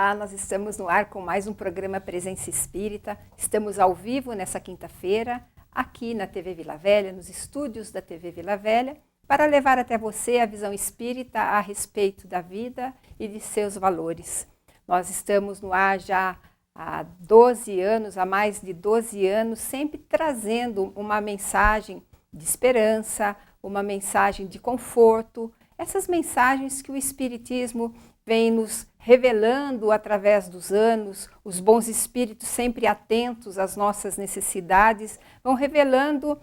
Olá, nós estamos no ar com mais um programa Presença Espírita. Estamos ao vivo nessa quinta-feira, aqui na TV Vila Velha, nos estúdios da TV Vila Velha, para levar até você a visão espírita a respeito da vida e de seus valores. Nós estamos no ar já há 12 anos, há mais de 12 anos, sempre trazendo uma mensagem de esperança, uma mensagem de conforto, essas mensagens que o Espiritismo vem nos revelando através dos anos, os bons espíritos sempre atentos às nossas necessidades, vão revelando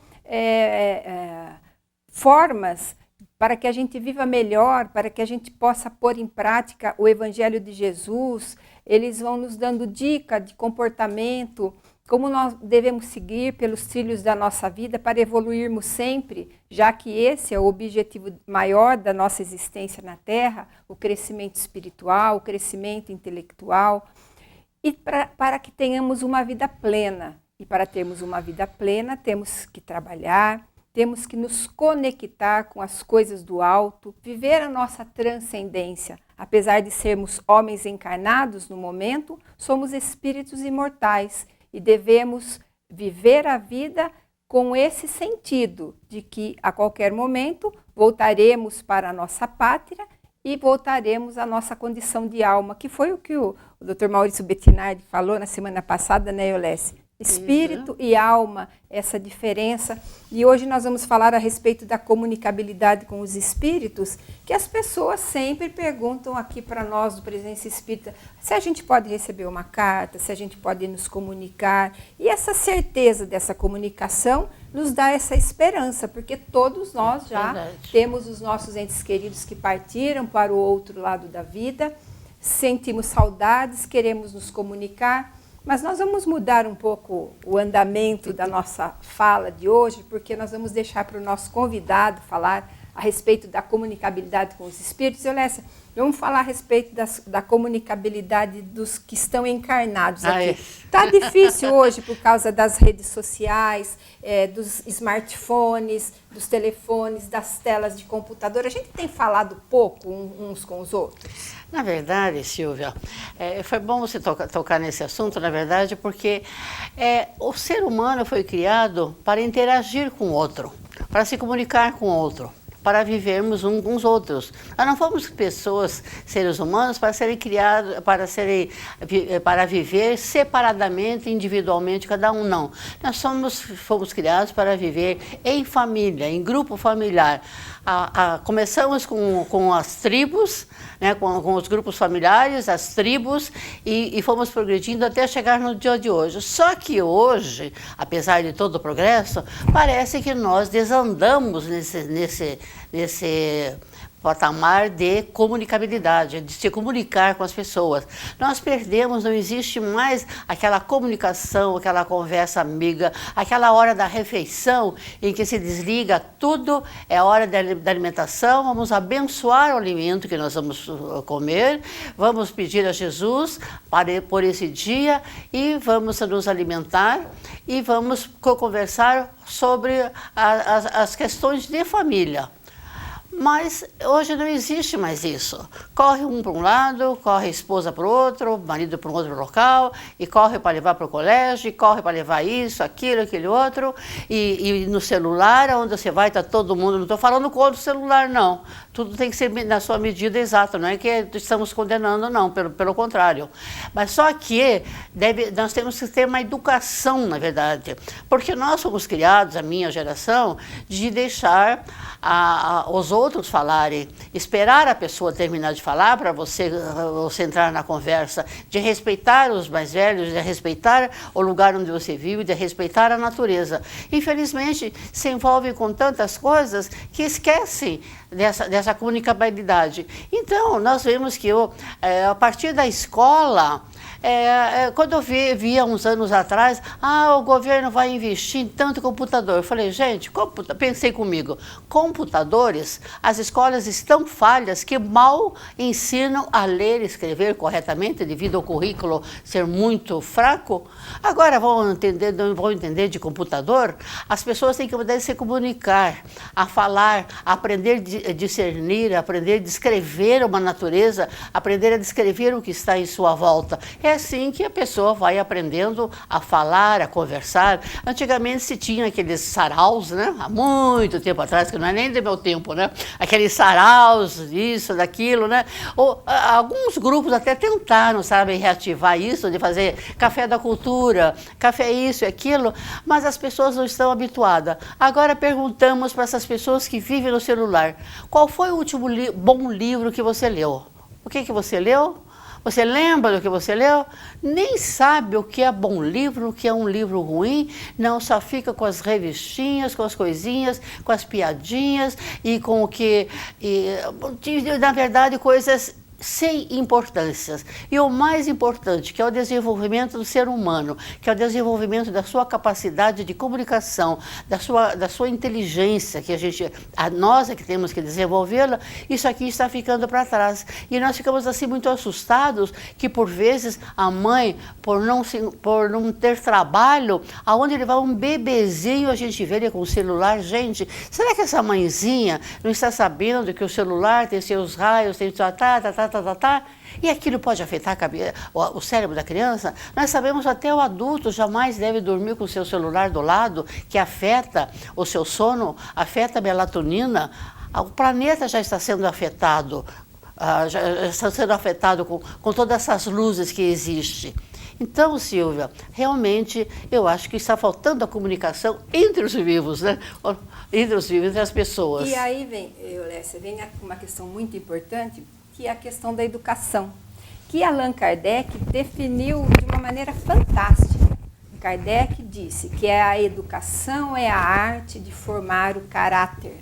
formas para que a gente viva melhor, para que a gente possa pôr em prática o Evangelho de Jesus. Eles vão nos dando dica de comportamento, como nós devemos seguir pelos trilhos da nossa vida para evoluirmos sempre, já que esse é o objetivo maior da nossa existência na Terra, o crescimento espiritual, o crescimento intelectual, e para que tenhamos uma vida plena. E para termos uma vida plena, temos que trabalhar, temos que nos conectar com as coisas do alto, viver a nossa transcendência. Apesar de sermos homens encarnados no momento, somos espíritos imortais, e devemos viver a vida com esse sentido de que a qualquer momento voltaremos para a nossa pátria e voltaremos à nossa condição de alma, que foi o que o Dr. Maurício Bettinardi falou na semana passada, né, Eulesse? Espírito e alma, essa diferença. E hoje nós vamos falar a respeito da comunicabilidade com os espíritos, que as pessoas sempre perguntam aqui para nós do Presença Espírita, se a gente pode receber uma carta, se a gente pode nos comunicar. E essa certeza dessa comunicação nos dá essa esperança, porque todos nós já temos os nossos entes queridos que partiram para o outro lado da vida, sentimos saudades, queremos nos comunicar. Mas nós vamos mudar um pouco o andamento da nossa fala de hoje, porque nós vamos deixar para o nosso convidado falar a respeito da comunicabilidade com os espíritos. Eulécia, vamos falar a respeito da comunicabilidade dos que estão encarnados aqui. Está difícil hoje por causa das redes sociais, dos smartphones, dos telefones, das telas de computador. A gente tem falado pouco uns com os outros? Na verdade, Silvia, foi bom você tocar nesse assunto, na verdade, porque o ser humano foi criado para interagir com o outro, para se comunicar com o outro, para vivermos uns com os outros. Nós não fomos pessoas, seres humanos, para serem criados, para viver separadamente, individualmente, cada um não. Nós fomos criados para viver em família, em grupo familiar. Começamos com as tribos, né, com os grupos familiares, as tribos, e fomos progredindo até chegar no dia de hoje. Só que hoje, apesar de todo o progresso, parece que nós desandamos nesse patamar de comunicabilidade, de se comunicar com as pessoas. Nós perdemos, não existe mais aquela comunicação, aquela conversa amiga, aquela hora da refeição em que se desliga tudo, é a hora da alimentação, vamos abençoar o alimento que nós vamos comer, vamos pedir a Jesus por esse dia e vamos nos alimentar e vamos conversar sobre as questões de família. Mas hoje não existe mais isso. Corre um para um lado, corre a esposa para o outro, o marido para um outro local, e corre para levar para o colégio, e corre para levar isso, aquilo, aquele outro, e no celular, onde você vai, está todo mundo, não estou falando contra o celular, não. Tudo tem que ser na sua medida exata, não é que estamos condenando, não, pelo contrário. Mas só que nós temos que ter uma educação, na verdade, porque nós fomos criados, a minha geração, de deixar os outros falarem, esperar a pessoa terminar de falar para você entrar na conversa, de respeitar os mais velhos, de respeitar o lugar onde você vive, de respeitar a natureza. Infelizmente, se envolve com tantas coisas que esquecem dessa comunicabilidade. Então, nós vemos que a partir da escola, Quando eu via uns anos atrás, o governo vai investir em tanto computador. Eu falei, gente, pensei comigo, computadores, as escolas estão falhas que mal ensinam a ler e escrever corretamente devido ao currículo ser muito fraco. Agora vão entender de computador? As pessoas têm que poder se comunicar, a falar, a aprender a discernir, a aprender a descrever uma natureza, aprender a descrever o que está em sua volta. É assim que a pessoa vai aprendendo a falar, a conversar. Antigamente se tinha aqueles saraus, né? Há muito tempo atrás, que não é nem do meu tempo, né? Aqueles saraus, isso, daquilo, né? Alguns grupos até tentaram, sabe, reativar isso, de fazer café da cultura, café isso e aquilo, mas as pessoas não estão habituadas. Agora perguntamos para essas pessoas que vivem no celular, qual foi o último bom livro que você leu? O que você leu? Você lembra do que você leu? Nem sabe o que é bom livro, o que é um livro ruim, não, só fica com as revistinhas, com as coisinhas, com as piadinhas e com o que, na verdade, coisas sem importâncias. E o mais importante, que é o desenvolvimento do ser humano, que é o desenvolvimento da sua capacidade de comunicação, da sua inteligência, que nós é que temos que desenvolvê-la, isso aqui está ficando para trás. E nós ficamos assim muito assustados que, por vezes, a mãe, por não ter trabalho, aonde ele vai um bebezinho, a gente vê ele com o celular. Gente, será que essa mãezinha não está sabendo que o celular tem seus raios, tem e aquilo pode afetar o cérebro da criança? Nós sabemos até o adulto jamais deve dormir com o seu celular do lado, que afeta o seu sono, afeta a melatonina. O planeta já está sendo afetado, já está sendo afetado com todas essas luzes que existem. Então, Silvia, realmente eu acho que está faltando a comunicação entre os vivos, né? Entre os vivos, entre as pessoas. E aí vem uma questão muito importante, que é a questão da educação, que Allan Kardec definiu de uma maneira fantástica. Kardec disse que a educação é a arte de formar o caráter.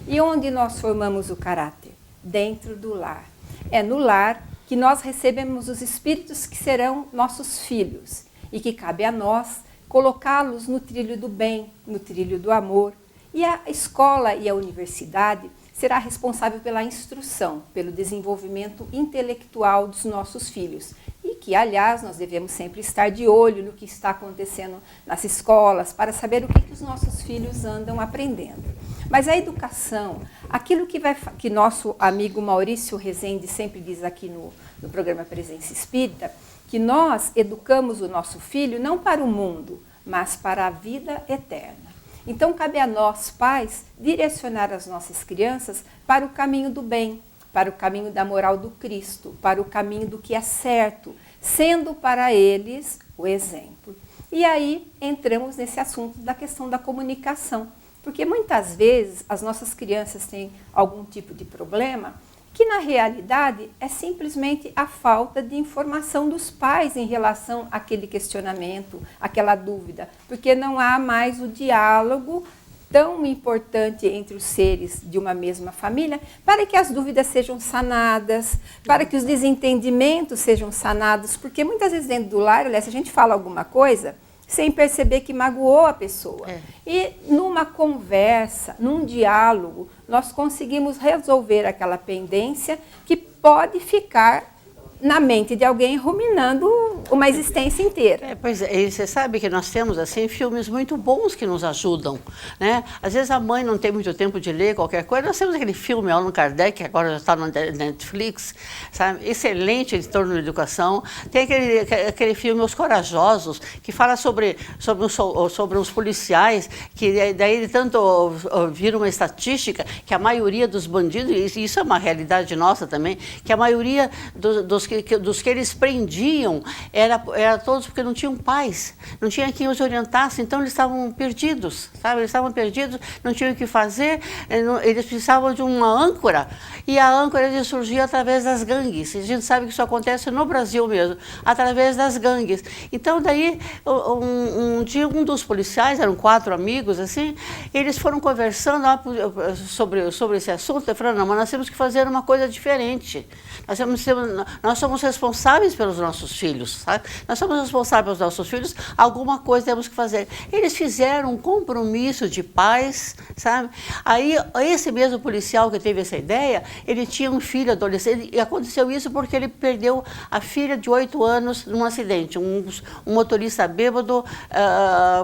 E onde nós formamos o caráter? Dentro do lar. É no lar que nós recebemos os espíritos que serão nossos filhos e que cabe a nós colocá-los no trilho do bem, no trilho do amor. E a escola e a universidade será responsável pela instrução, pelo desenvolvimento intelectual dos nossos filhos. E que, aliás, nós devemos sempre estar de olho no que está acontecendo nas escolas, para saber o que os nossos filhos andam aprendendo. Mas a educação, aquilo que nosso amigo Maurício Rezende sempre diz aqui no programa Presença Espírita, que nós educamos o nosso filho não para o mundo, mas para a vida eterna. Então, cabe a nós, pais, direcionar as nossas crianças para o caminho do bem, para o caminho da moral do Cristo, para o caminho do que é certo, sendo para eles o exemplo. E aí entramos nesse assunto da questão da comunicação, porque muitas vezes as nossas crianças têm algum tipo de problema que na realidade é simplesmente a falta de informação dos pais em relação àquele questionamento, àquela dúvida, porque não há mais o diálogo tão importante entre os seres de uma mesma família para que as dúvidas sejam sanadas, para que os desentendimentos sejam sanados, porque muitas vezes dentro do lar, aliás, a gente fala alguma coisa sem perceber que magoou a pessoa. E numa conversa, num diálogo, nós conseguimos resolver aquela pendência que pode ficar na mente de alguém ruminando uma existência inteira. Pois é, e você sabe que nós temos assim filmes muito bons que nos ajudam, né? Às vezes a mãe não tem muito tempo de ler qualquer coisa. Nós temos aquele filme Allan Kardec, que agora já está no Netflix, sabe? Excelente em torno da educação. Tem aquele filme Os Corajosos, que fala sobre os policiais, que daí tanto viram uma estatística que a maioria dos bandidos, e isso é uma realidade nossa também, que a maioria dos que eles prendiam era todos porque não tinham pais, não tinha quem os orientasse, então eles estavam perdidos, sabe? Eles estavam perdidos, não tinham o que fazer, eles precisavam de uma âncora, e a âncora surgia através das gangues. A gente sabe que isso acontece no Brasil mesmo, através das gangues. Então daí, um dia um dos policiais, eram 4 amigos, assim, eles foram conversando sobre esse assunto, e falaram, não, mas nós temos que fazer uma coisa diferente, nós nós somos responsáveis pelos nossos filhos, sabe? Nós somos responsáveis pelos nossos filhos, alguma coisa temos que fazer. Eles fizeram um compromisso de paz, sabe? Aí, esse mesmo policial que teve essa ideia, ele tinha um filho adolescente, e aconteceu isso porque ele perdeu a filha de 8 anos num acidente. Um motorista bêbado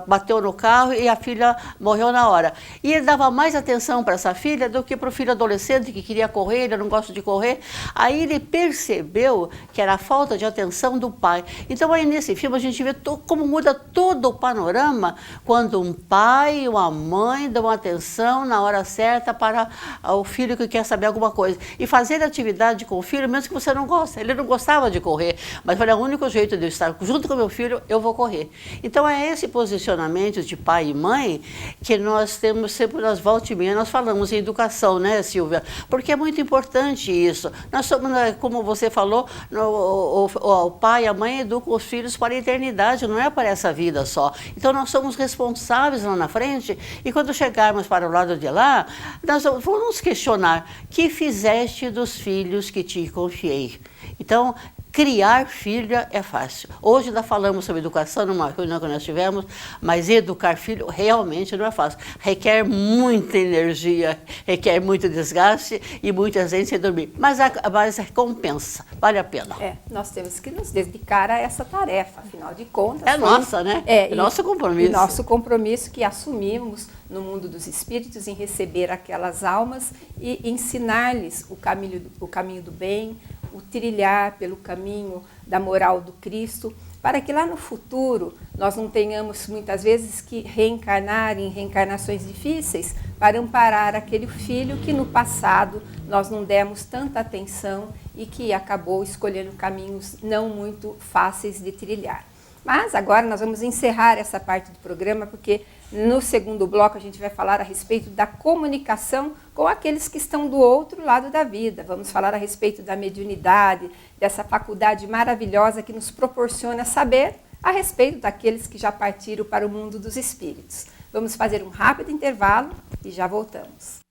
bateu no carro e a filha morreu na hora. E ele dava mais atenção para essa filha do que para o filho adolescente que queria correr, ele não gosta de correr. Aí ele percebeu que era a falta de atenção do pai. Então aí nesse filme a gente vê como muda todo o panorama quando um pai e uma mãe dão atenção na hora certa para o filho que quer saber alguma coisa. E fazer atividade com o filho, mesmo que você não goste. Ele não gostava de correr, mas falei, o único jeito de eu estar junto com meu filho, eu vou correr. Então é esse posicionamento de pai e mãe que nós temos sempre nas volta e meia, nós falamos em educação, né, Silvia? Porque é muito importante isso. Nós somos, como você falou, o pai e a mãe educam os filhos para a eternidade, não é para essa vida só. Então nós somos responsáveis lá na frente e quando chegarmos para o lado de lá, nós vamos nos questionar, que fizeste dos filhos que te confiei? Então, criar filha é fácil. Hoje nós falamos sobre educação numa reunião que nós tivemos, mas educar filho realmente não é fácil. Requer muita energia, requer muito desgaste e muita gente sem dormir. Mas compensa, vale a pena. Nós temos que nos dedicar a essa tarefa, afinal de contas. É nossa, né? É nosso compromisso. Nosso compromisso que assumimos no mundo dos espíritos em receber aquelas almas e ensinar-lhes o caminho do bem, o trilhar pelo caminho da moral do Cristo, para que lá no futuro nós não tenhamos muitas vezes que reencarnar em reencarnações difíceis para amparar aquele filho que no passado nós não demos tanta atenção e que acabou escolhendo caminhos não muito fáceis de trilhar. Mas agora nós vamos encerrar essa parte do programa, porque no segundo bloco a gente vai falar a respeito da comunicação com aqueles que estão do outro lado da vida. Vamos falar a respeito da mediunidade, dessa faculdade maravilhosa que nos proporciona saber a respeito daqueles que já partiram para o mundo dos espíritos. Vamos fazer um rápido intervalo e já voltamos.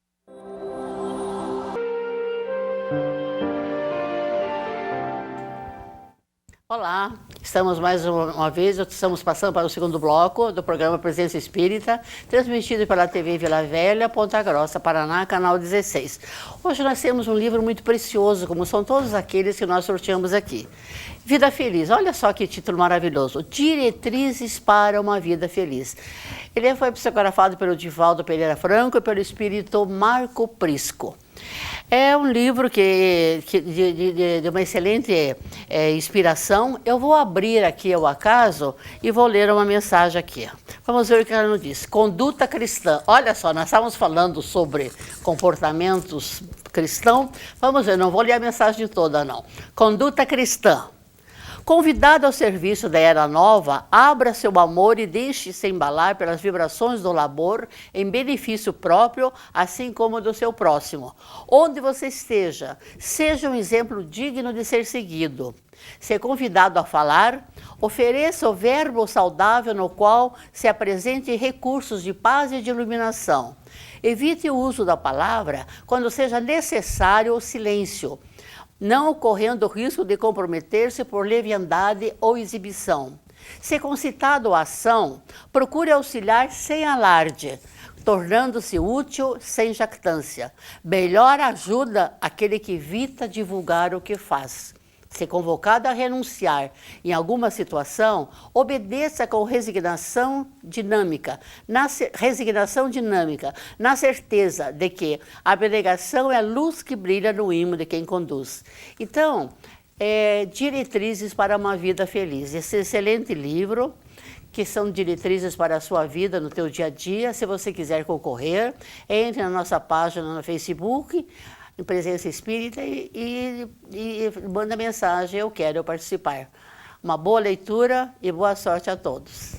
Olá, estamos mais uma vez, estamos passando para o segundo bloco do programa Presença Espírita, transmitido pela TV Vila Velha, Ponta Grossa, Paraná, canal 16. Hoje nós temos um livro muito precioso, como são todos aqueles que nós sorteamos aqui. Vida Feliz, olha só que título maravilhoso, Diretrizes para uma Vida Feliz. Ele foi psicografado pelo Divaldo Pereira Franco e pelo espírito Marco Prisco. É um livro de uma excelente inspiração. Eu vou abrir aqui ao acaso e vou ler uma mensagem aqui. Vamos ver o que ela nos diz. Conduta cristã. Olha só, nós estávamos falando sobre comportamentos cristãos. Vamos ver, não vou ler a mensagem toda, não. Conduta cristã. Convidado ao serviço da Era Nova, abra seu amor e deixe-se embalar pelas vibrações do labor em benefício próprio, assim como do seu próximo. Onde você esteja, seja um exemplo digno de ser seguido. Se convidado a falar, ofereça o verbo saudável no qual se apresente recursos de paz e de iluminação. Evite o uso da palavra quando seja necessário o silêncio, não correndo o risco de comprometer-se por leviandade ou exibição. Se concitado a ação, procure auxiliar sem alarde, tornando-se útil sem jactância. Melhor ajuda aquele que evita divulgar o que faz. Se convocado a renunciar em alguma situação, obedeça com resignação dinâmica, na certeza de que a abnegação é a luz que brilha no imo de quem conduz. Então, Diretrizes para uma Vida Feliz. Esse excelente livro, que são diretrizes para a sua vida no teu dia a dia. Se você quiser concorrer, entre na nossa página no Facebook, em Presença Espírita, e manda mensagem, eu quero participar. Uma boa leitura e boa sorte a todos.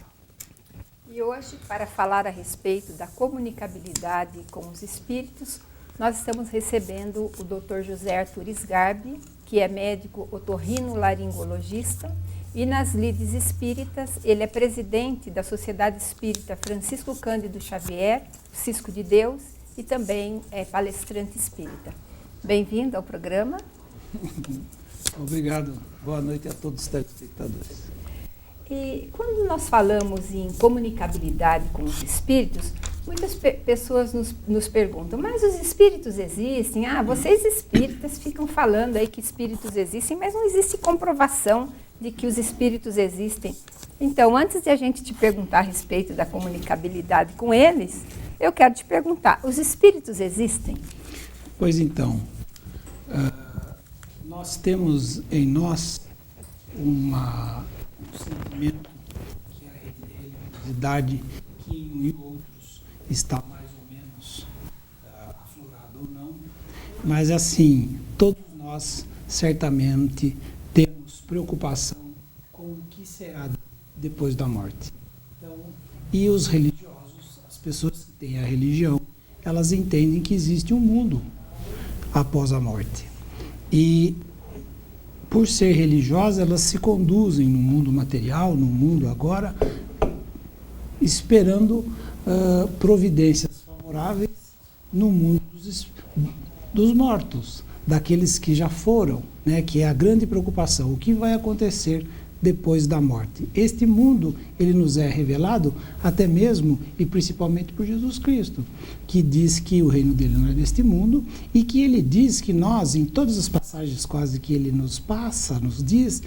E hoje, para falar a respeito da comunicabilidade com os espíritos, nós estamos recebendo o Dr. José Arthur Sgarbi, que é médico otorrinolaringologista, e nas lides espíritas ele é presidente da Sociedade Espírita Francisco Cândido Xavier, Cisco de Deus, e também é palestrante espírita. Bem-vindo ao programa. Obrigado. Boa noite a todos os telespectadores. E quando nós falamos em comunicabilidade com os espíritos, muitas pessoas nos perguntam, mas os espíritos existem? Ah, vocês espíritas ficam falando aí que espíritos existem, mas não existe comprovação de que os espíritos existem. Então, antes de a gente te perguntar a respeito da comunicabilidade com eles, eu quero te perguntar, os espíritos existem? Pois então, nós temos em nós um sentimento que a religiosidade, que em outros está mais ou menos aflorado ou não, mas assim, todos nós certamente temos preocupação com o que será depois da morte. Então, e os religiosos, as pessoas que têm a religião, elas entendem que existe um mundo após a morte. E por ser religiosas, elas se conduzem no mundo material, no mundo agora, esperando providências favoráveis no mundo dos mortos, daqueles que já foram, né, que é a grande preocupação. O que vai acontecer depois da morte? Este mundo, ele nos é revelado até mesmo e principalmente por Jesus Cristo, que diz que o reino dele não é deste mundo e que ele diz que nós, em todas as passagens quase que ele nos passa, nos diz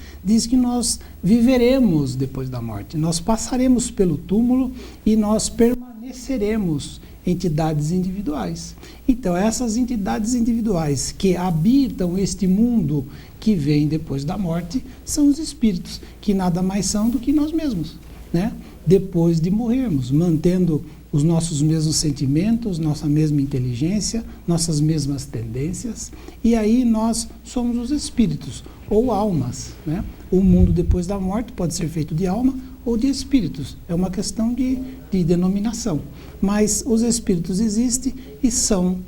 que nós viveremos depois da morte. Nós passaremos pelo túmulo e nós permaneceremos entidades individuais. Então, essas entidades individuais que habitam este mundo que vem depois da morte são os espíritos, que nada mais são do que nós mesmos, né? Depois de morrermos, mantendo os nossos mesmos sentimentos, nossa mesma inteligência, nossas mesmas tendências, e aí nós somos os espíritos, ou almas, né? O mundo depois da morte pode ser feito de alma ou de espíritos, é uma questão de denominação, mas os espíritos existem e são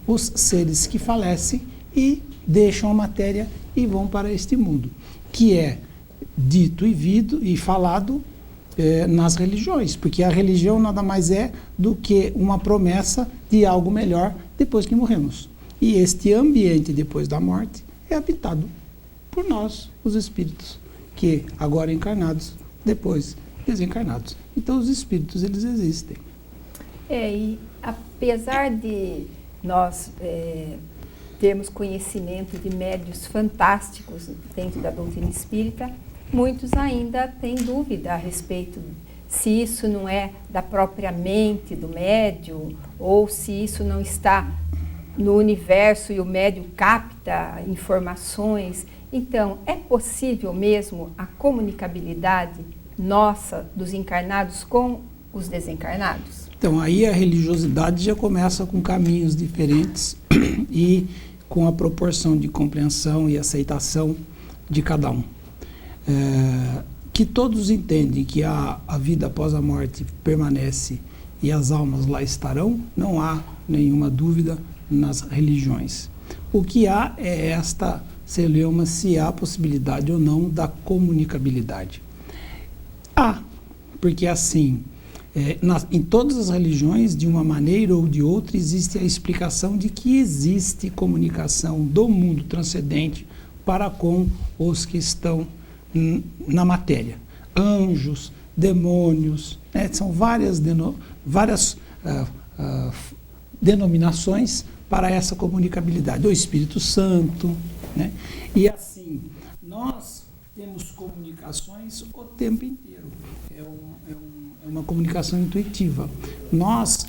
os seres que falecem e deixam a matéria e vão para este mundo, que é dito e falado nas religiões, porque a religião nada mais é do que uma promessa de algo melhor depois que morremos. E este ambiente depois da morte é habitado por nós, os espíritos, que agora encarnados, depois desencarnados. Então os espíritos, eles existem. E apesar de nós termos conhecimento de médios fantásticos dentro da doutrina espírita, muitos ainda têm dúvida a respeito se isso não é da própria mente do médium ou se isso não está no universo e o médium capta informações. Então, é possível mesmo a comunicabilidade nossa dos encarnados com os desencarnados? Então, aí a religiosidade já começa com caminhos diferentes e com a proporção de compreensão e aceitação de cada um. Que todos entendem que a vida após a morte permanece e as almas lá estarão, não há nenhuma dúvida nas religiões. O que há é esta celeuma, se há possibilidade ou não da comunicabilidade. Há, porque assim, em todas as religiões, de uma maneira ou de outra, existe a explicação de que existe comunicação do mundo transcendente para com os que estão na matéria. Anjos, demônios, né? São várias denominações para essa comunicabilidade. O Espírito Santo, né? E assim, nós temos comunicações o tempo inteiro. É uma comunicação intuitiva. Nós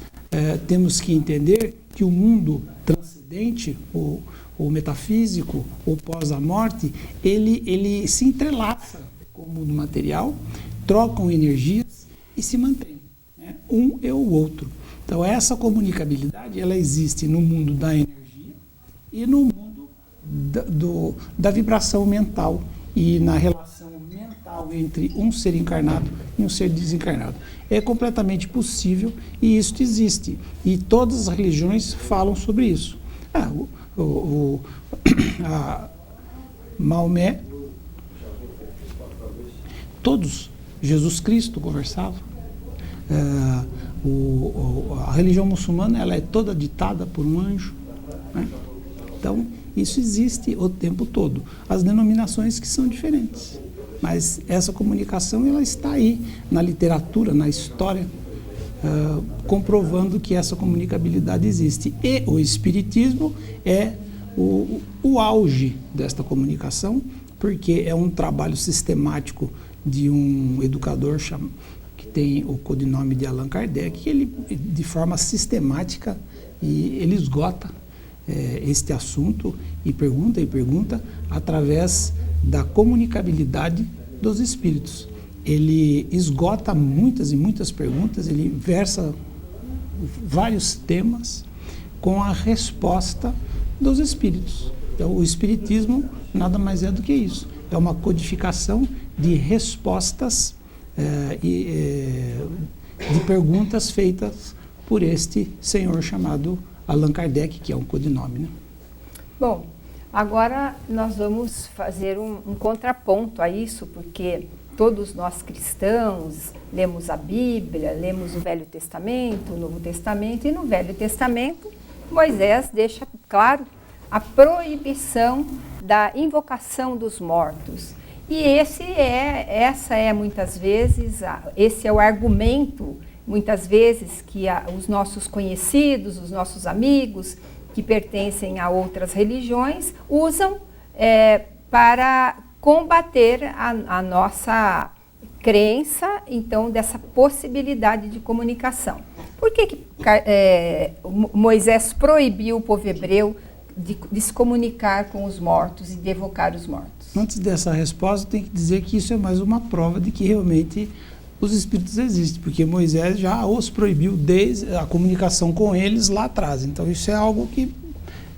temos que entender que o mundo transcendente, o metafísico, o pós a morte, ele se entrelaça com o mundo material, trocam energias e se mantém, né? Um é o outro. Então, essa comunicabilidade, ela existe no mundo da energia e no mundo da vibração mental e na relação mental entre um ser encarnado e um ser desencarnado. É completamente possível e isso existe. E todas as religiões falam sobre isso. Maomé, todos, Jesus Cristo conversava. A religião muçulmana, ela é toda ditada por um anjo, né? Então, Isso existe o tempo todo. As denominações que são diferentes. Mas essa comunicação ela está aí na literatura, na história, comprovando que essa comunicabilidade existe. E o Espiritismo é o auge desta comunicação, porque é um trabalho sistemático de um educador que tem o codinome de Allan Kardec, que ele, de forma sistemática, ele esgota este assunto e pergunta através da comunicabilidade dos espíritos. Ele esgota muitas e muitas perguntas, ele versa vários temas com a resposta dos espíritos. Então, o Espiritismo nada mais é do que isso. É uma codificação de respostas de perguntas feitas por este senhor chamado Allan Kardec, que é um codinome, né? Bom, agora nós vamos fazer um contraponto a isso, porque todos nós cristãos lemos a Bíblia, lemos o Velho Testamento, o Novo Testamento, e no Velho Testamento Moisés deixa claro a proibição da invocação dos mortos. E essa é muitas vezes, esse é o argumento, muitas vezes, que os nossos conhecidos, os nossos amigos, que pertencem a outras religiões, usam para combater a nossa crença, então, dessa possibilidade de comunicação. Por que Moisés proibiu o povo hebreu de se comunicar com os mortos e de evocar os mortos? Antes dessa resposta, tem que dizer que isso é mais uma prova de que realmente os espíritos existem, porque Moisés já os proibiu desde a comunicação com eles lá atrás. Então, isso é algo que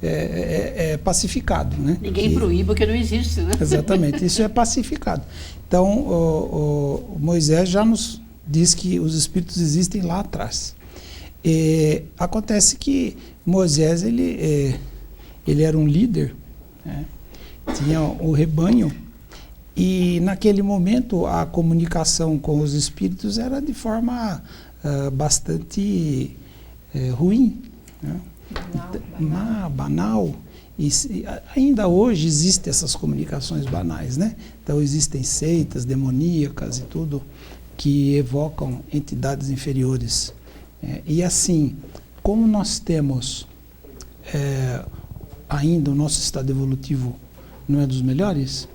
é pacificado, né? Ninguém proíbe o que não existe, né? Exatamente, isso é pacificado. Então, o Moisés já nos diz que os espíritos existem lá atrás. Acontece que Moisés, ele era um líder, né? Tinha o rebanho, e naquele momento a comunicação com os espíritos era de forma bastante ruim, né? Banal. E ainda hoje existem essas comunicações banais, né? Então existem seitas demoníacas e tudo que evocam entidades inferiores. E assim, como nós temos ainda o nosso estado evolutivo não é dos melhores,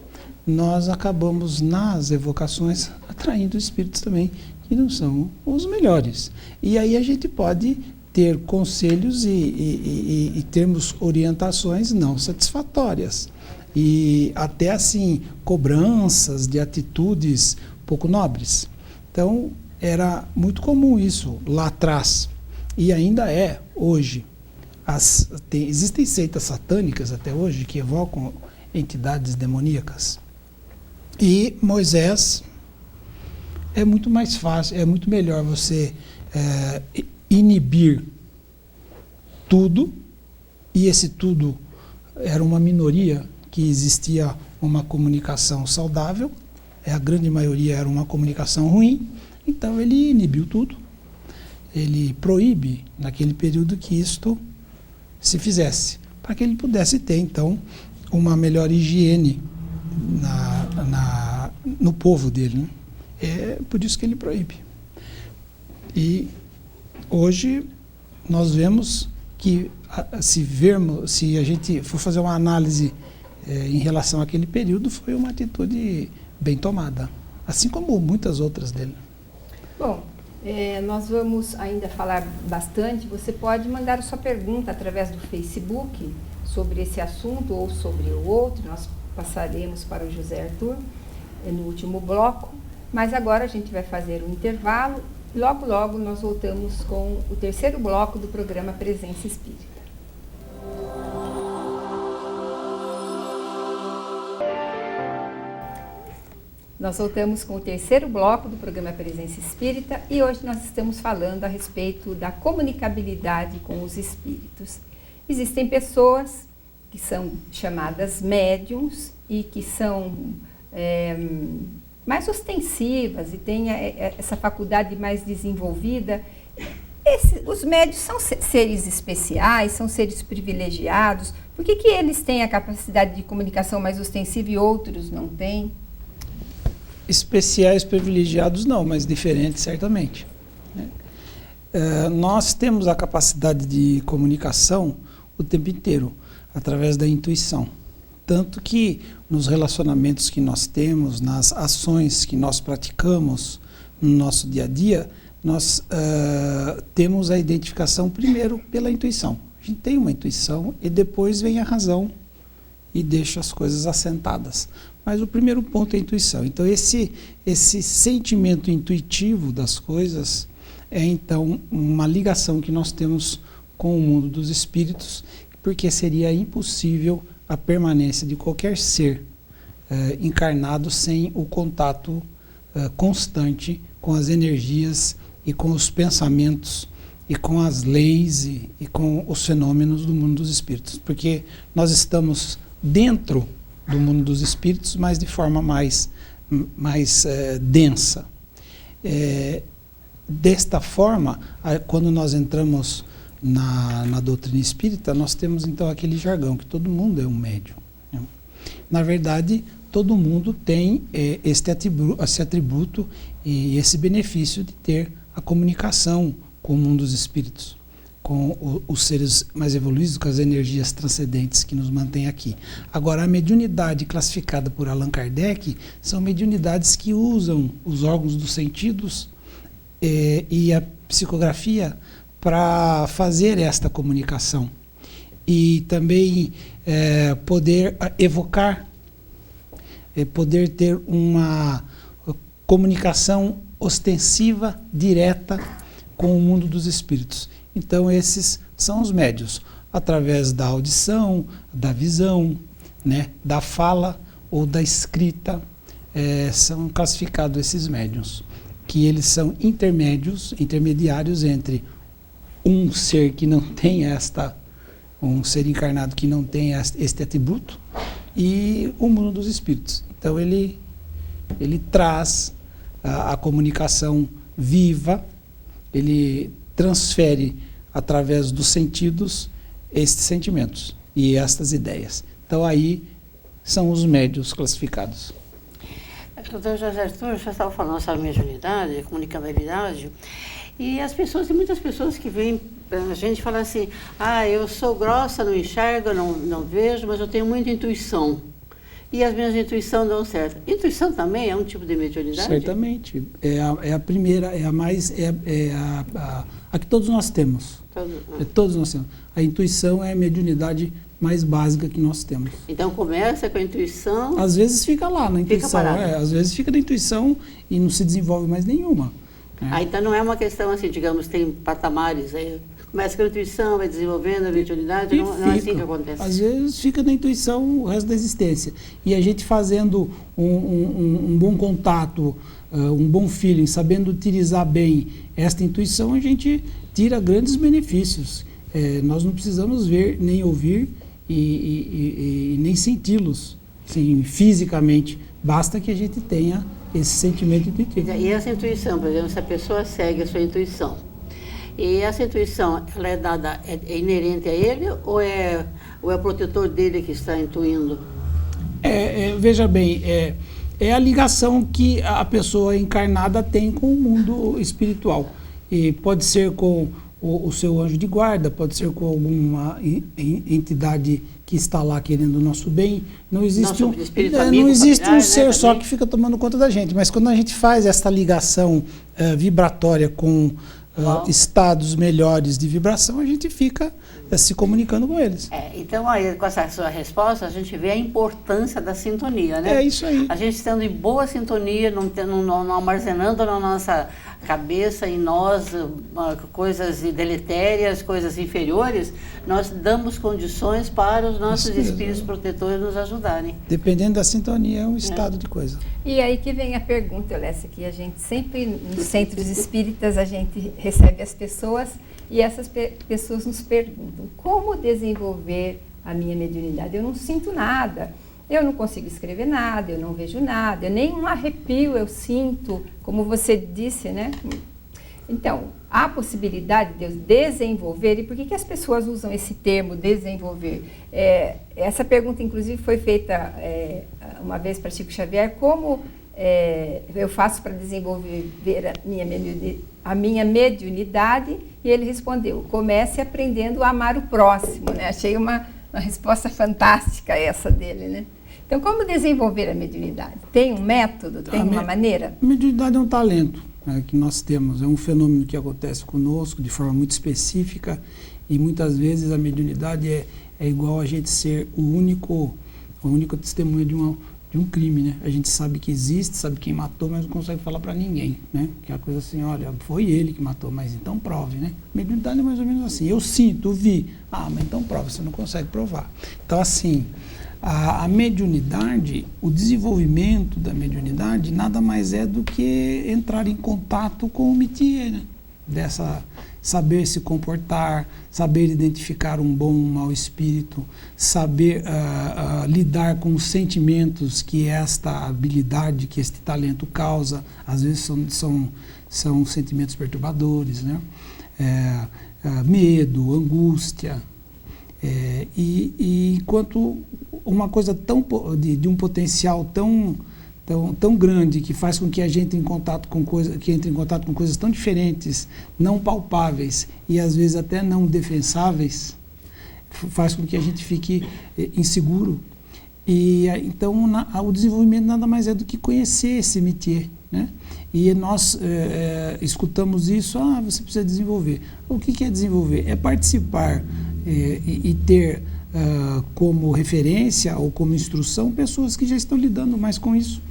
nós acabamos nas evocações atraindo espíritos também que não são os melhores. E aí a gente pode ter conselhos e termos orientações não satisfatórias. E até assim, cobranças de atitudes pouco nobres. Então, era muito comum isso lá atrás. E ainda é hoje. Existem seitas satânicas até hoje que evocam entidades demoníacas. E Moisés é muito mais fácil, é muito melhor você inibir tudo, e esse tudo era uma minoria que existia uma comunicação saudável, a grande maioria era uma comunicação ruim, então ele inibiu tudo, ele proíbe naquele período que isto se fizesse, para que ele pudesse ter então uma melhor higiene no povo dele, né? É por isso que ele proíbe. E hoje nós vemos que se a gente for fazer uma análise em relação àquele período, foi uma atitude bem tomada, assim como muitas outras dele. Bom, nós vamos ainda falar bastante. Você pode mandar a sua pergunta através do Facebook sobre esse assunto ou sobre o outro. Nós passaremos para o José Arthur no último bloco, mas agora a gente vai fazer um intervalo. Logo, logo nós voltamos com o terceiro bloco do programa Presença Espírita. Nós voltamos com o terceiro bloco do programa Presença Espírita e hoje nós estamos falando a respeito da comunicabilidade com os espíritos. Existem pessoas que são chamadas médiums e que são mais ostensivas e têm essa faculdade mais desenvolvida. Os médiuns são seres especiais, são seres privilegiados, Por que eles têm a capacidade de comunicação mais ostensiva e outros não têm? Especiais, privilegiados não, mas diferentes certamente. Nós temos a capacidade de comunicação o tempo inteiro, através da intuição. Tanto que nos relacionamentos que nós temos, nas ações que nós praticamos no nosso dia a dia, nós temos a identificação primeiro pela intuição. A gente tem uma intuição e depois vem a razão e deixa as coisas assentadas. Mas o primeiro ponto é a intuição. Então esse sentimento intuitivo das coisas é então uma ligação que nós temos com o mundo dos espíritos, porque seria impossível a permanência de qualquer ser encarnado sem o contato constante com as energias e com os pensamentos e com as leis e com os fenômenos do mundo dos espíritos. Porque nós estamos dentro do mundo dos espíritos, mas de forma mais densa. Desta forma, quando nós entramos na doutrina espírita, nós temos então aquele jargão que todo mundo é um médium, né? Na verdade, todo mundo tem esse atributo e esse benefício de ter a comunicação com o mundo dos espíritos, com os seres mais evoluídos, com as energias transcendentes que nos mantêm aqui. Agora, a mediunidade classificada por Allan Kardec são mediunidades que usam os órgãos dos sentidos e a psicografia para fazer esta comunicação e também poder evocar, poder ter uma comunicação ostensiva, direta com o mundo dos espíritos. Então esses são os médiuns, através da audição, da visão, né, da fala ou da escrita, são classificados esses médiuns, que eles são intermediários entre um ser que não tem um ser encarnado que não tem este atributo e o mundo dos espíritos. Então ele traz a comunicação viva, ele transfere através dos sentidos estes sentimentos e estas ideias. Então aí são os médiuns classificados. Doutor José Arthur, já estava falando sobre mediunidade, comunicabilidade, e tem muitas pessoas que vêm a gente falar assim, eu sou grossa, não enxergo, não vejo, mas eu tenho muita intuição. E as minhas intuições dão certo. Intuição também é um tipo de mediunidade? Certamente. É a primeira, é a mais, a que todos nós temos. Todos nós temos. A intuição é a mediunidade mais básica que nós temos. Então começa com a intuição... Às vezes fica lá na intuição. Às vezes fica na intuição e não se desenvolve mais nenhuma. Então não é uma questão assim, digamos, tem patamares aí. Começa com a intuição, vai desenvolvendo a mediunidade, não é assim que acontece. Às vezes fica na intuição o resto da existência. E a gente fazendo um bom contato, um bom feeling, sabendo utilizar bem esta intuição, a gente tira grandes benefícios. Nós não precisamos ver, nem ouvir e nem senti-los assim, fisicamente. Basta que a gente tenha esse sentimento intuitivo. E essa intuição, por exemplo, se a pessoa segue a sua intuição, e essa intuição, ela é dada, é inerente a ele ou é o protetor dele que está intuindo? Veja bem, é a ligação que a pessoa encarnada tem com o mundo espiritual. E pode ser com o seu anjo de guarda, pode ser com alguma entidade que está lá querendo o nosso bem. Não existe um ser só que fica tomando conta da gente, mas quando a gente faz essa ligação vibratória com estados melhores de vibração, a gente fica se comunicando com eles. Então, aí, com essa sua resposta, a gente vê a importância da sintonia, né? É isso aí. A gente estando em boa sintonia, não armazenando na nossa cabeça, em nós, coisas deletérias, coisas inferiores, nós damos condições para os nossos espíritos protetores nos ajudarem. Dependendo da sintonia, é um estado de coisa. E aí que vem a pergunta, Lécia, que a gente sempre, nos centros espíritas, a gente recebe as pessoas e essas pessoas nos perguntam, como desenvolver a minha mediunidade? Eu não sinto nada, eu não consigo escrever nada, eu não vejo nada, nem um arrepio eu sinto, como você disse, né? Então, há possibilidade de eu desenvolver, e por que as pessoas usam esse termo, desenvolver? Essa pergunta, inclusive, foi feita uma vez para Chico Xavier, como eu faço para desenvolver a minha mediunidade? E ele respondeu, comece aprendendo a amar o próximo, né? Achei uma resposta fantástica essa dele, né? Então, como desenvolver a mediunidade? Tem um método, tem uma maneira? A mediunidade é um talento, né, que nós temos, é um fenômeno que acontece conosco de forma muito específica, e muitas vezes a mediunidade é igual a gente ser o único testemunha de um crime, né? A gente sabe que existe, sabe quem matou, mas não consegue falar para ninguém, né? Que é a coisa assim, olha, foi ele que matou, mas então prove, né? Mediunidade é mais ou menos assim, eu sinto, vi, mas então prova, você não consegue provar. Então, assim, a mediunidade, o desenvolvimento da mediunidade nada mais é do que entrar em contato com o métier, né? Saber se comportar, saber identificar um bom ou um mau espírito, saber lidar com os sentimentos que esta habilidade, que este talento causa. Às vezes são sentimentos perturbadores, né? Medo, angústia. E enquanto uma coisa de um potencial tão grande, que faz com que a gente entre em contato com coisas tão diferentes, não palpáveis e às vezes até não defensáveis, faz com que a gente fique inseguro. E então o desenvolvimento nada mais é do que conhecer esse métier, né? E nós escutamos isso, você precisa desenvolver. O que é desenvolver? É participar e ter como referência ou como instrução pessoas que já estão lidando mais com isso,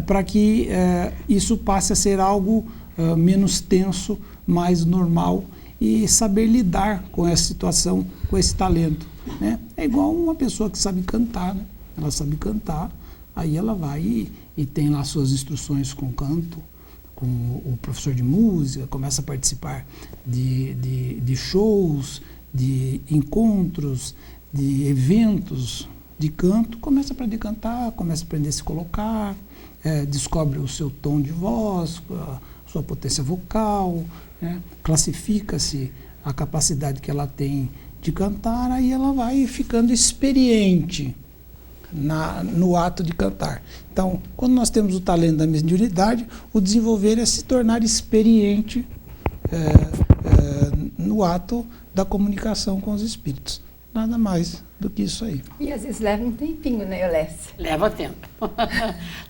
para que isso passe a ser algo menos tenso, mais normal, e saber lidar com essa situação, com esse talento, né? É igual uma pessoa que sabe cantar, né? Ela sabe cantar, aí ela vai e tem lá suas instruções com canto, com o professor de música, começa a participar de shows, de encontros, de eventos de canto, começa a aprender a cantar, começa a aprender a se colocar, descobre o seu tom de voz, a sua potência vocal, né? Classifica-se a capacidade que ela tem de cantar, aí ela vai ficando experiente no ato de cantar. Então, quando nós temos o talento da mediunidade, o desenvolver é se tornar experiente no ato da comunicação com os espíritos. Nada mais do que isso aí. E às vezes leva um tempinho, né, Eulécia? Leva tempo.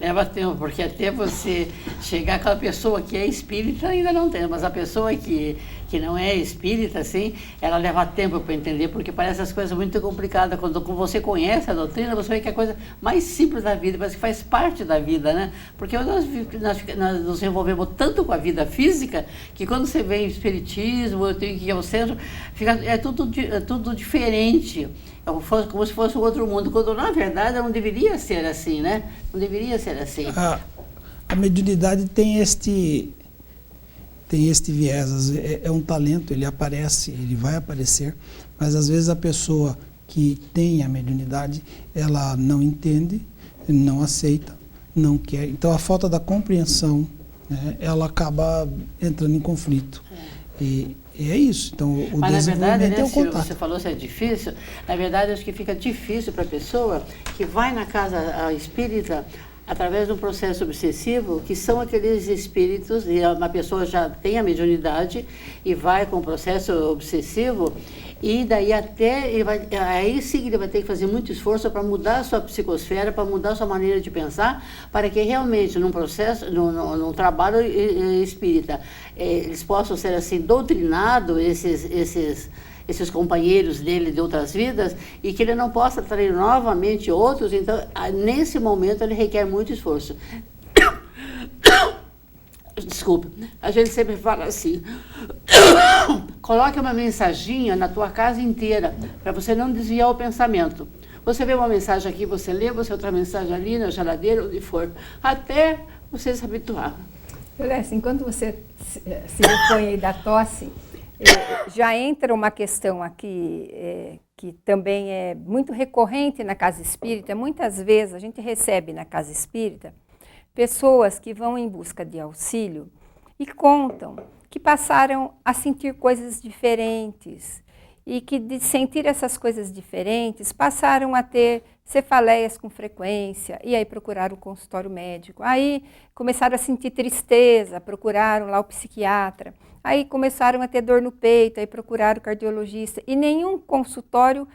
Leva tempo, porque até você chegar àquela pessoa que é espírita ainda não tem, mas a pessoa que não é espírita, assim, ela leva tempo para entender, porque parece as coisas muito complicadas. Quando você conhece a doutrina, você vê que é a coisa mais simples da vida, parece que faz parte da vida, né? Porque nós nos envolvemos tanto com a vida física, que quando você vem espiritismo, eu tenho que ir ao centro, é tudo diferente. Como se fosse um outro mundo, quando na verdade não deveria ser assim, né? Não deveria ser assim. A mediunidade tem este viés, é um talento, ele aparece, ele vai aparecer, mas às vezes a pessoa que tem a mediunidade, ela não entende, não aceita, não quer. Então a falta da compreensão, né, ela acaba entrando em conflito. E é isso. Então, mas na verdade, né, é o contato. Você falou se é difícil, na verdade acho que fica difícil para a pessoa que vai na casa espírita através de um processo obsessivo, que são aqueles espíritos, e uma pessoa já tem a mediunidade e vai com o processo obsessivo, e daí aí sim ele vai ter que fazer muito esforço para mudar a sua psicosfera, para mudar a sua maneira de pensar, para que realmente num processo, num trabalho espírita, eles possam ser assim doutrinados, esses companheiros dele de outras vidas, e que ele não possa trazer novamente outros. Então, nesse momento, ele requer muito esforço. Desculpe, a gente sempre fala assim, coloque uma mensaginha na tua casa inteira, para você não desviar o pensamento. Você vê uma mensagem aqui, você lê, você outra mensagem ali, na geladeira, onde for, até você se habituar. Eulécia, enquanto você se repõe aí da tosse, já entra uma questão aqui que também é muito recorrente na casa espírita. Muitas vezes a gente recebe na casa espírita pessoas que vão em busca de auxílio e contam que passaram a sentir coisas diferentes e que, de sentir essas coisas diferentes, passaram a ter cefaleias com frequência, e aí procuraram o consultório médico. Aí começaram a sentir tristeza, procuraram lá o psiquiatra. Aí começaram a ter dor no peito, aí procuraram o cardiologista. E nenhum consultório,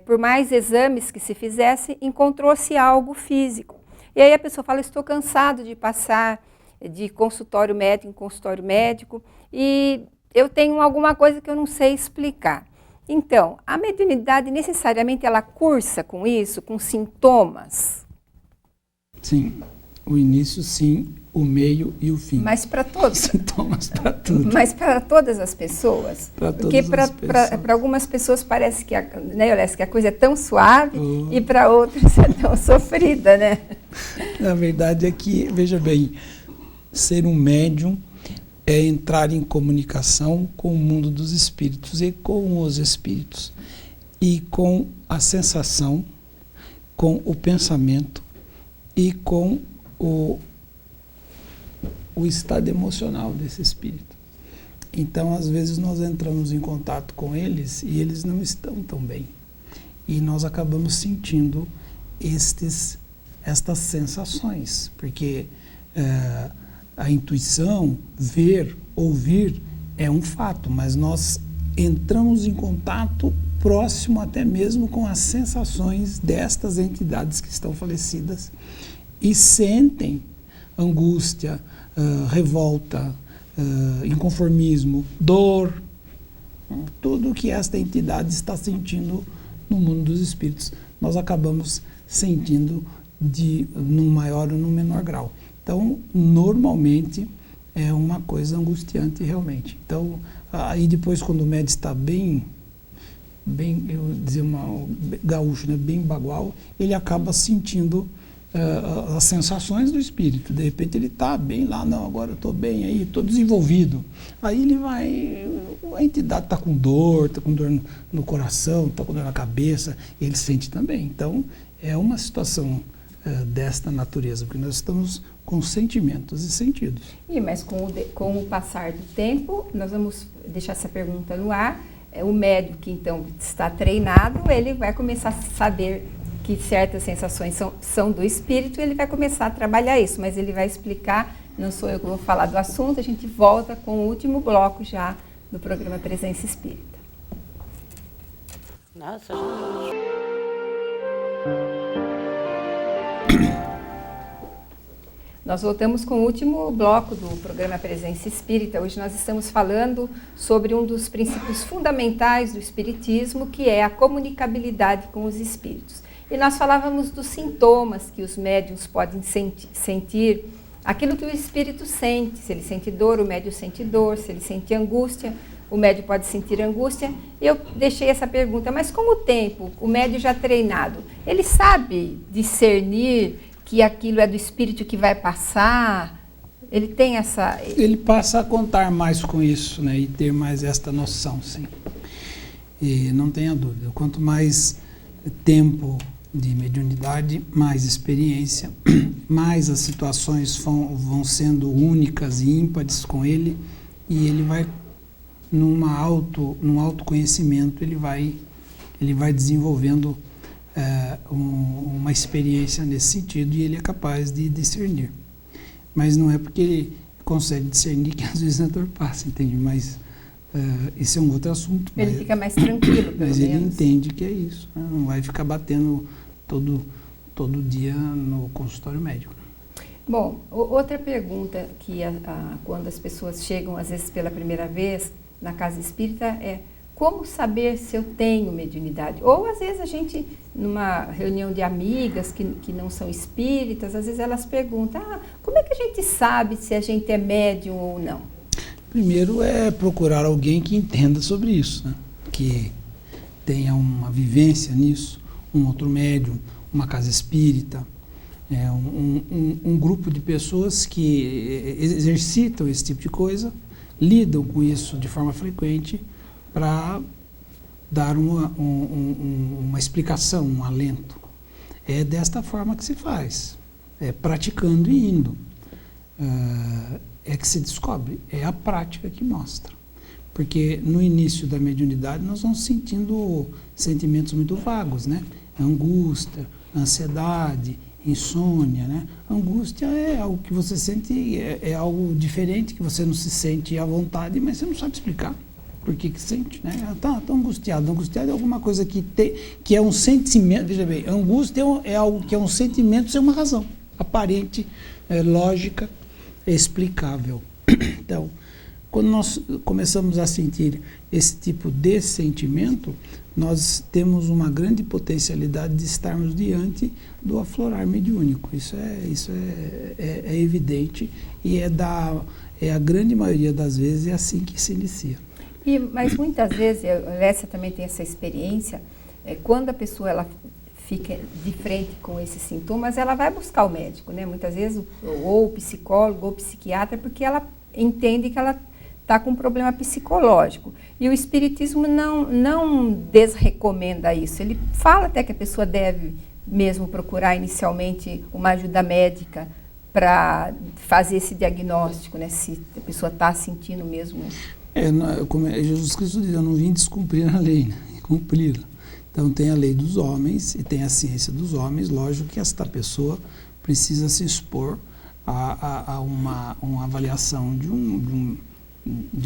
por mais exames que se fizesse, encontrou-se algo físico. E aí a pessoa fala, estou cansado de passar de consultório médico em consultório médico e eu tenho alguma coisa que eu não sei explicar. Então, a mediunidade necessariamente ela cursa com isso, com sintomas? Sim, o início sim, o meio e o fim. Mas para todos? Sintomas para tudo. Mas para todas as pessoas? Para todas Porque as pessoas. Para algumas pessoas parece que, né, Eulécio, que a coisa é tão suave e para outras é tão sofrida, né? Na verdade é que, veja bem, ser um médium é entrar em comunicação com o mundo dos espíritos e com os espíritos, e com a sensação, com o pensamento e com o estado emocional desse espírito. Então, às vezes, nós entramos em contato com eles e eles não estão tão bem. E nós acabamos sentindo estas sensações, porque a intuição, ver, ouvir, é um fato, mas nós entramos em contato próximo até mesmo com as sensações destas entidades que estão falecidas e sentem angústia, revolta, inconformismo, dor, tudo o que esta entidade está sentindo no mundo dos espíritos, nós acabamos sentindo num maior ou num menor grau. Então, normalmente, é uma coisa angustiante realmente. Então, aí depois, quando o médium está bem, eu dizer gaúcho, né, bem bagual, ele acaba sentindo as sensações do espírito. De repente ele está bem lá, não, agora eu estou bem aí, estou desenvolvido. Aí ele vai, a entidade está com dor no coração, está com dor na cabeça, ele sente também. Então, é uma situação desta natureza, porque nós estamos com sentimentos e sentidos. Mas com o passar do tempo, nós vamos deixar essa pergunta no ar. O médium que então está treinado, ele vai começar a saber que certas sensações são do espírito, ele vai começar a trabalhar isso, mas ele vai explicar, não sou eu que vou falar do assunto, a gente volta com o último bloco já do programa Presença Espírita. Nossa, Nós voltamos com o último bloco do programa Presença Espírita. Hoje nós estamos falando sobre um dos princípios fundamentais do Espiritismo, que é a comunicabilidade com os espíritos. E nós falávamos dos sintomas que os médiuns podem sentir, aquilo que o espírito sente. Se ele sente dor, o médium sente dor. Se ele sente angústia, o médium pode sentir angústia. Eu deixei essa pergunta, mas com o tempo, o médium já treinado, ele sabe discernir que aquilo é do espírito que vai passar? Ele tem essa... Ele passa a contar mais com isso, né, e ter mais esta noção, sim. E não tenha dúvida, quanto mais tempo de mediunidade, mais experiência, mais as situações vão sendo únicas e ímpares com ele, e ele vai, num autoconhecimento, ele vai desenvolvendo uma experiência nesse sentido, e ele é capaz de discernir. Mas não é porque ele consegue discernir que às vezes a dor passa, entende? Mas esse é um outro assunto. Ele fica mais tranquilo, pelo mas menos. Ele entende que é isso, né? Não vai ficar batendo todo dia no consultório médico. Bom, outra pergunta que quando as pessoas chegam, às vezes pela primeira vez, na casa espírita, é: como saber se eu tenho mediunidade? Ou, às vezes, a gente, numa reunião de amigas que não são espíritas, às vezes elas perguntam: como é que a gente sabe se a gente é médium ou não? Primeiro é procurar alguém que entenda sobre isso, né? Que tenha uma vivência nisso, um outro médium, uma casa espírita, um grupo de pessoas que exercitam esse tipo de coisa, lidam com isso de forma frequente, para dar uma explicação, um alento. É desta forma que se faz, praticando e indo. é que se descobre, é a prática que mostra. Porque no início da mediunidade nós vamos sentindo sentimentos muito vagos, né? Angústia, ansiedade, insônia, né? Angústia é algo que você sente, é algo diferente, que você não se sente à vontade, mas você não sabe explicar por que sente, né? Tá angustiado. Angustiado é alguma coisa que é um sentimento, veja bem, angústia é algo que é um sentimento sem uma razão aparente, lógica, explicável. Então, quando nós começamos a sentir esse tipo de sentimento, nós temos uma grande potencialidade de estarmos diante do aflorar mediúnico. Isso é evidente e a grande maioria das vezes é assim que se inicia. Mas muitas vezes, a Lécia também tem essa experiência, quando a pessoa ela fica de frente com esses sintomas, ela vai buscar o médico, né? Muitas vezes, ou o psicólogo, ou o psiquiatra, porque ela entende que ela está com um problema psicológico. E o Espiritismo não desrecomenda isso. Ele fala até que a pessoa deve mesmo procurar inicialmente uma ajuda médica para fazer esse diagnóstico, né? Se a pessoa está sentindo mesmo. Como Jesus Cristo diz, eu não vim descumprir a lei, né? Cumpri-la. Então tem a lei dos homens e tem a ciência dos homens. Lógico que esta pessoa precisa se expor a uma avaliação de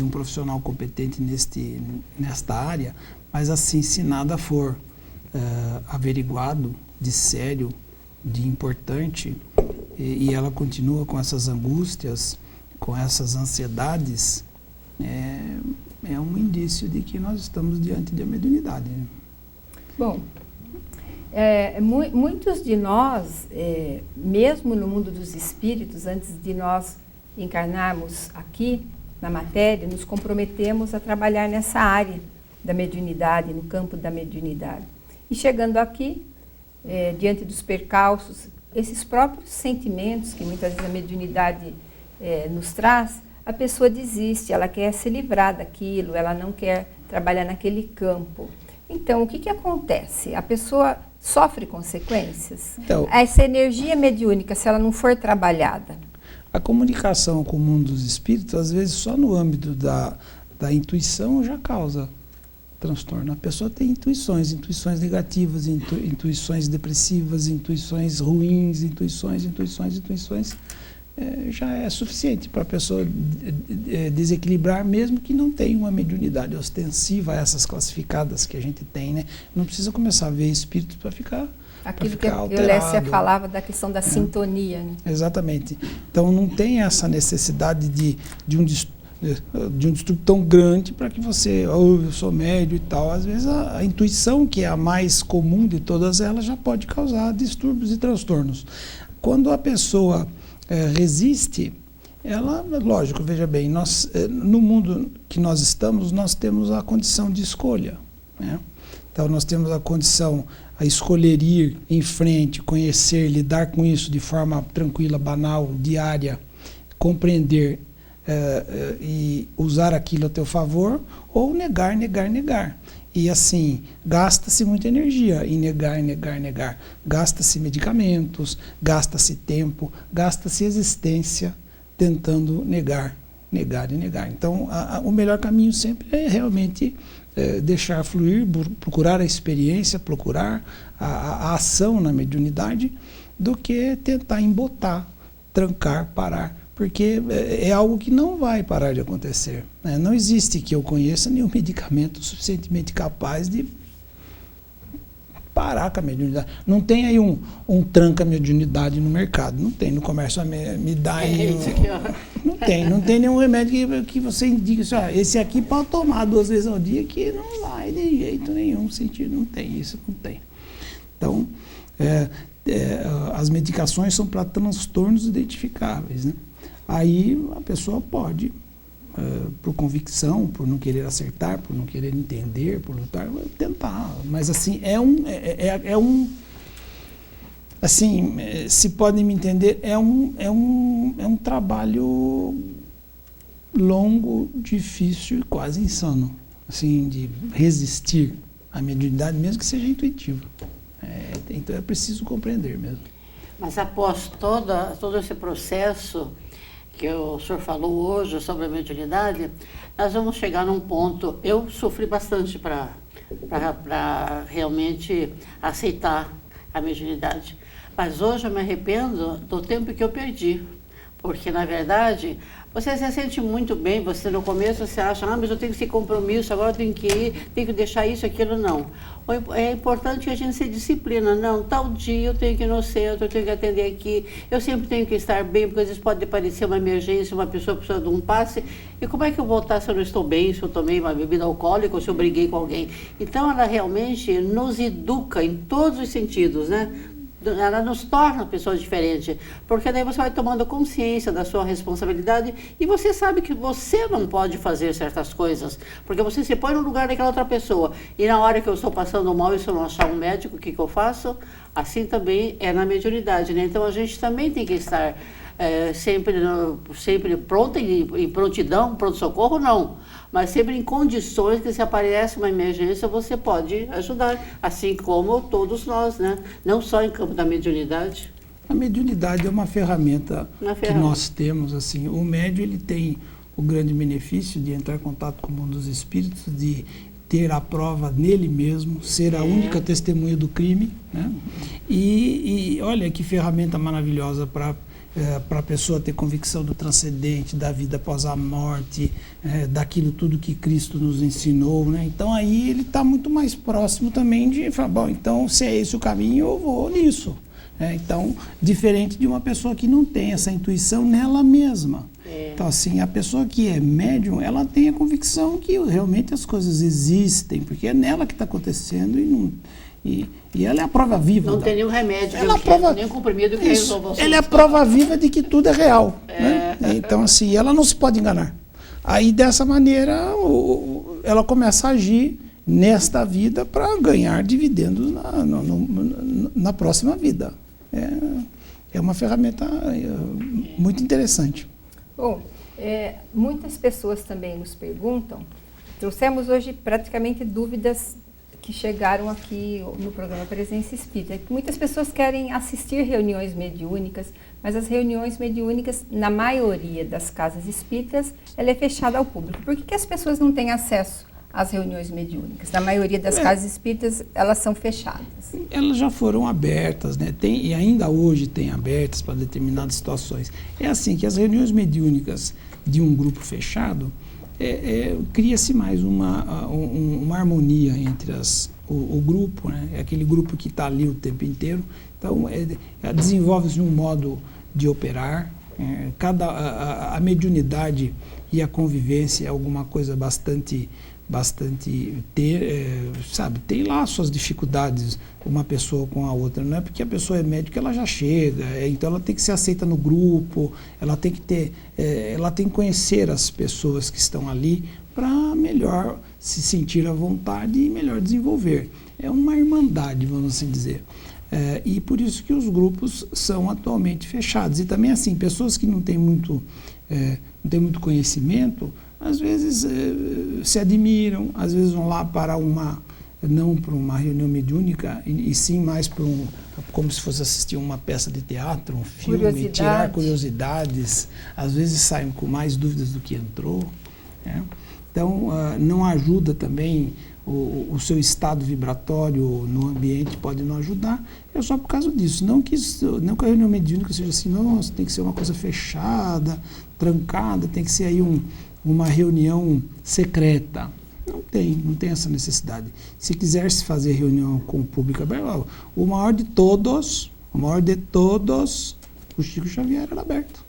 um profissional competente nesta área, mas assim, se nada for averiguado de sério, de importante, e ela continua com essas angústias, com essas ansiedades, é um indício de que nós estamos diante de uma mediunidade, né? Bom, muitos de nós, mesmo no mundo dos espíritos, antes de nós encarnarmos aqui na matéria, nos comprometemos a trabalhar nessa área da mediunidade, no campo da mediunidade. E chegando aqui, diante dos percalços, esses próprios sentimentos que muitas vezes a mediunidade nos traz, a pessoa desiste, ela quer se livrar daquilo, ela não quer trabalhar naquele campo. Então, o que acontece? A pessoa sofre consequências? Então, essa energia mediúnica, se ela não for trabalhada? A comunicação com o mundo dos espíritos, às vezes, só no âmbito da intuição já causa transtorno. A pessoa tem intuições negativas, intuições depressivas, intuições ruins, intuições. Já é suficiente para a pessoa desequilibrar, mesmo que não tenha uma mediunidade ostensiva, essas classificadas que a gente tem, né? Não precisa começar a ver espíritos para ficar aquilo que alterado. A Lécia falava da questão da sintonia, né? Exatamente. Então não tem essa necessidade de um distúrbio tão grande para que você, eu sou médio e tal. Às vezes a intuição, que é a mais comum de todas elas, já pode causar distúrbios e transtornos. Quando a pessoa resiste, ela, lógico, veja bem, nós, no mundo que nós estamos, nós temos a condição de escolha, né? Então nós temos a condição a escolher ir em frente, conhecer, lidar com isso de forma tranquila, banal, diária, compreender e usar aquilo a teu favor, ou negar. E assim, gasta-se muita energia em negar. Gasta-se medicamentos, gasta-se tempo, gasta-se existência tentando negar. Então, o melhor caminho sempre é realmente deixar fluir, procurar a experiência, procurar a ação na mediunidade, do que tentar embotar, trancar, parar. Porque é algo que não vai parar de acontecer, né? Não existe que eu conheça nenhum medicamento suficientemente capaz de parar com a mediunidade. Não tem aí um tranca-mediunidade no mercado, não tem no comércio, me dá aí... Não tem nenhum remédio que você indique, esse aqui pode tomar 2 vezes ao dia, que não vai de jeito nenhum sentido, não tem isso, não tem. Então, as medicações são para transtornos identificáveis, né? Aí a pessoa pode, por convicção, por não querer acertar, por não querer entender, por lutar, tentar. Mas assim, assim, se podem me entender, é um trabalho longo, difícil e quase insano, assim, de resistir à mediunidade, mesmo que seja intuitiva. Então é preciso compreender mesmo. Mas após todo esse processo, que o senhor falou hoje sobre a mediunidade, nós vamos chegar num ponto. Eu sofri bastante para realmente aceitar a mediunidade. Mas hoje eu me arrependo do tempo que eu perdi. Porque, na verdade, você se sente muito bem, você no começo você acha, mas eu tenho esse compromisso, agora eu tenho que ir, tenho que deixar isso, aquilo, não. É importante que a gente se disciplina, não, tal dia eu tenho que ir no centro, eu tenho que atender aqui, eu sempre tenho que estar bem, porque às vezes pode aparecer uma emergência, uma pessoa precisa de um passe, e como é que eu vou estar se eu não estou bem, se eu tomei uma bebida alcoólica, ou se eu briguei com alguém? Então, ela realmente nos educa em todos os sentidos, né? Ela nos torna pessoas diferentes, porque daí você vai tomando consciência da sua responsabilidade e você sabe que você não pode fazer certas coisas, porque você se põe no lugar daquela outra pessoa, e na hora que eu estou passando mal e se eu não achar um médico, o que eu faço? Assim também é na mediunidade, né? Então a gente também tem que estar sempre pronta, em prontidão, pronto-socorro, não. Mas sempre em condições que se aparece uma emergência, você pode ajudar, assim como todos nós, né? Não só em campo da mediunidade. A mediunidade é uma ferramenta que nós temos, assim. O médium, ele tem o grande benefício de entrar em contato com o mundo dos espíritos, de ter a prova nele mesmo, ser a única testemunha do crime, né? E olha que ferramenta maravilhosa para a pessoa ter convicção do transcendente, da vida após a morte, daquilo tudo que Cristo nos ensinou, né? Então aí ele está muito mais próximo também de falar, bom, então se é esse o caminho, eu vou nisso. Então, diferente de uma pessoa que não tem essa intuição nela mesma. Então, assim, a pessoa que é médium, ela tem a convicção que realmente as coisas existem, porque é nela que está acontecendo e ela é a prova viva. Não tem nenhum remédio, nenhum comprimido que resolva o assunto. Ela é a prova viva de que tudo é real. Né? Então, assim, ela não se pode enganar. Aí, dessa maneira, ela começa a agir nesta vida para ganhar dividendos na próxima vida. É uma ferramenta muito interessante. Bom, muitas pessoas também nos perguntam, trouxemos hoje praticamente dúvidas que chegaram aqui no programa Presença Espírita. Muitas pessoas querem assistir reuniões mediúnicas, mas as reuniões mediúnicas, na maioria das casas espíritas, ela é fechada ao público. Por que as pessoas não têm acesso às reuniões mediúnicas? Na maioria das casas espíritas, elas são fechadas. Elas já foram abertas, né? E ainda hoje tem abertas para determinadas situações. É assim que as reuniões mediúnicas de um grupo fechado, cria-se mais uma harmonia entre o grupo, né? É aquele grupo que está ali o tempo inteiro. Então, desenvolve-se um modo de operar. A mediunidade e a convivência é alguma coisa bastante tem lá suas dificuldades, uma pessoa com a outra. Não é porque a pessoa é médica que ela já chega, então ela tem que ser aceita no grupo, ela tem que conhecer as pessoas que estão ali para melhor se sentir à vontade e melhor desenvolver. É uma irmandade, vamos assim dizer. E por isso que os grupos são atualmente fechados. E também assim, pessoas que não têm muito conhecimento, às vezes se admiram, às vezes vão lá não para uma reunião mediúnica, e sim mais como se fosse assistir uma peça de teatro, um filme, tirar curiosidades, às vezes saem com mais dúvidas do que entrou. Né? Então, não ajuda também o seu estado vibratório no ambiente, pode não ajudar, é só por causa disso. Não que a reunião mediúnica seja assim, nossa, tem que ser uma coisa fechada, trancada, tem que ser aí uma reunião secreta. Não tem essa necessidade. Se quiser se fazer reunião com o público aberto, o maior de todos, o Chico Xavier era aberto.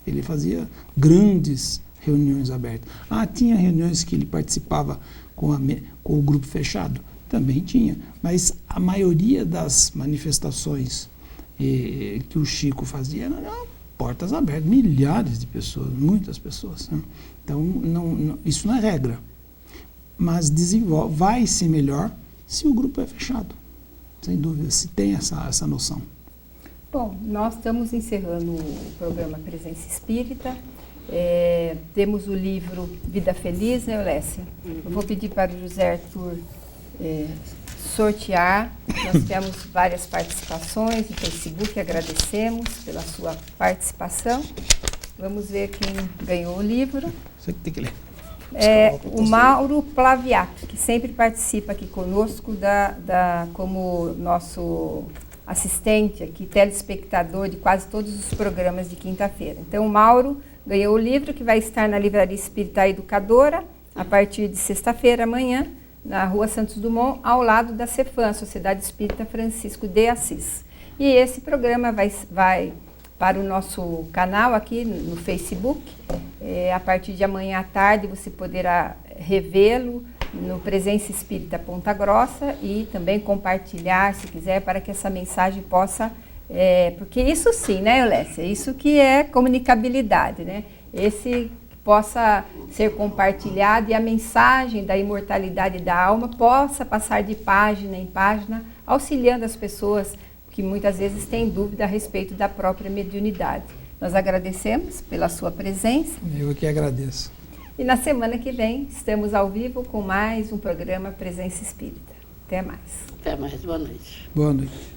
Ele fazia grandes reuniões abertas. Tinha reuniões que ele participava com o grupo fechado? Também tinha. Mas a maioria das manifestações que o Chico fazia eram portas abertas, milhares de pessoas, muitas pessoas. Né? Então, isso não é regra. Mas vai ser melhor se o grupo é fechado. Sem dúvida, se tem essa noção. Bom, nós estamos encerrando o programa Presença Espírita. Temos o livro Vida Feliz, né, Lécia? Eu vou pedir para o José Arthur sortear. Nós temos várias participações no Facebook, agradecemos pela sua participação. Vamos ver quem ganhou o livro. Você que tem que ler. É o Mauro Plaviato, que sempre participa aqui conosco como nosso assistente aqui, telespectador de quase todos os programas de quinta-feira. Então, o Mauro ganhou o livro que vai estar na Livraria Espírita Educadora a partir de sexta-feira, amanhã, na Rua Santos Dumont, ao lado da Cefam, Sociedade Espírita Francisco de Assis. E esse programa vai para o nosso canal aqui no Facebook. A partir de amanhã à tarde você poderá revê-lo no Presença Espírita Ponta Grossa e também compartilhar, se quiser, para que essa mensagem possa... porque isso sim, né, Eulécia? Isso que é comunicabilidade, né? Esse possa ser compartilhado e a mensagem da imortalidade da alma possa passar de página em página, auxiliando as pessoas que muitas vezes têm dúvida a respeito da própria mediunidade. Nós agradecemos pela sua presença. Eu que agradeço. E na semana que vem estamos ao vivo com mais um programa Presença Espírita. Até mais. Até mais. Boa noite. Boa noite.